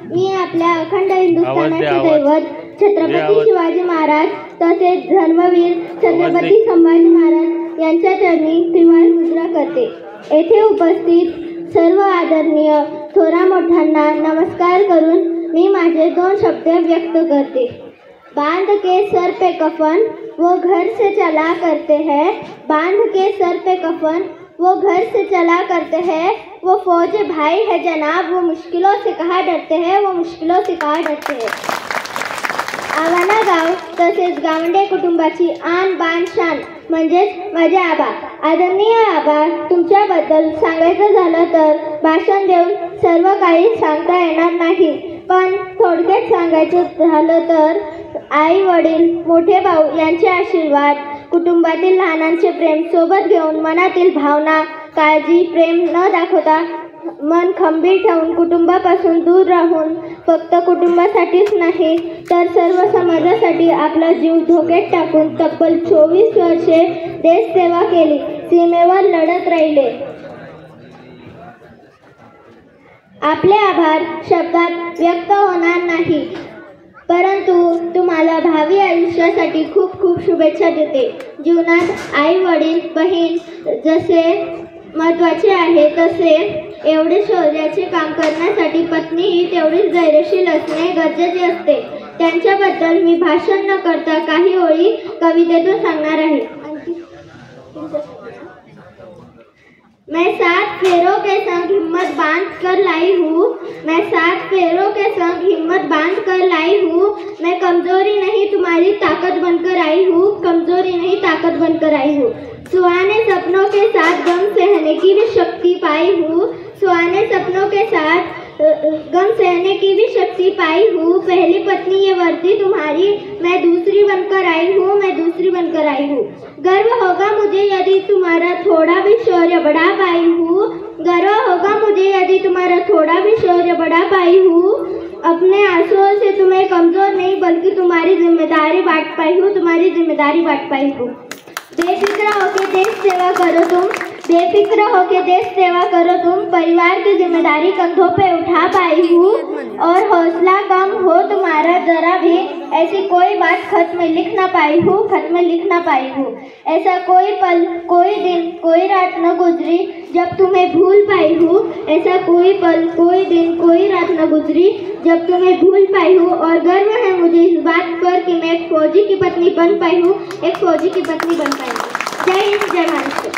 मी आपल्या अखंड हिंदुस्थानाचे दैवत छत्रपती शिवाजी महाराज तसेच धर्मवीर छत्रपती संभाजी महाराज यांच्या चरणी त्रिवार मुद्रा करते। येथे उपस्थित सर्व आदरणीय थोरा मोठ्यांना नमस्कार करून मी माझे 2 शब्द व्यक्त करते। बांध के सर पे कफन वो घर से चला करते हैं, बांध के सर पे कफन वो घर से चला करते हैं, वो फौजी भाई है जनाब, वो मुश्किलों से कहाँ डरते हैं, वो मुश्किलों से कहाँ डरते हैं। आव्हाना गाव तसेच गावंडे कुटुंबाची आन बान शान म्हणजेच माझे आबा। आदरणीय आबा, तुमच्याबद्दल सांगायचं झालं तर भाषण देऊन सर्व काही सांगता येणार नाही, पण थोडक्यात सांगायचं झालं तर आई वडील मोठे भाऊ यांचे आशीर्वाद, कुटुंबातील लहानांचे प्रेम सोबत घेऊन मनातील भावना काळजी प्रेम न दाखवता मन खंबीर ठेवून कुटुंबापासून दूर राहून फक्त कुटुंबासाठीच नाही तर सर्व समाजासाठी आपला जीव धोक्यात टाकून तब्बल 24 वर्षे देशसेवा केली, सीमेवर लढत राहिले। आपले आभार शब्दात व्यक्त होणार नाही, परंतु तुम्हाला भावी आयुष्यासाठी खूप खूप शुभेच्छा देते। जीवनात आई वडील बहीण जसे महत्त्वाचे आहे तसे एवढे शौर्याचे काम करण्यासाठी पत्नीही तेवढीच धैर्यशील असणे गरजेचे असते। त्यांच्याबद्दल मी भाषण न करता काही ओळी कवितेतून सांगणार आहे। मैं 7 फेरों के संग हिम्मत बांध कर लाई हूँ, मैं 7 फेरों के संग हिम्मत बांध कर लाई हूँ, मैं कमजोरी नहीं तुम्हारी ताकत बनकर आई हूँ, कमजोरी नहीं ताकत बनकर आई हूँ। सुहाने सपनों के साथ गम सहने की भी शक्ति पाई हूँ, सुहाने सपनों के साथ गम सहने की भी शक्ति पाई हूँ। पहली पत्नी ये वर्दी तुम्हारी, मैं दूसरी बनकर आई हूँ, मैं दूसरी बनकर आई हूँ। गर्व होगा मुझे यदि तुम्हारा थोड़ा भी शौर्य बढ़ा पाई हूँ, गर्व होगा मुझे यदि तुम्हारा थोड़ा भी शौर्य बढ़ा पाई हूँ। अपने आंसुओं से तुम्हें कमजोर नहीं बल्कि तुम्हारी जिम्मेदारी बांट पाई हूँ, तुम्हारी जिम्मेदारी बांट पाई हूँ। बेफिक्र होकर देश सेवा करो तुम, बेफिक्र होकर देश सेवा करो तुम, परिवार की जिम्मेदारी कंधों पे उठा पाई हूँ और हौसला कम हो तुम्हारा जरा भी, ऐसी कोई बात खत में लिख ना पाई हूँ, खत में लिख ना पाई हूँ। ऐसा कोई पल कोई दिन कोई रात न गुजरी जब तुम्हें भूल पाई हूँ, ऐसा कोई पल कोई दिन कोई रात न गुजरी जब तुम्हें भूल पाई हूँ। और गर्व है मुझे इस बात पर कि मैं एक फौजी की पत्नी बन पाई हूँ, एक फौजी की पत्नी बन पाई हूँ। जय हिंद, जय महाराष्ट्र।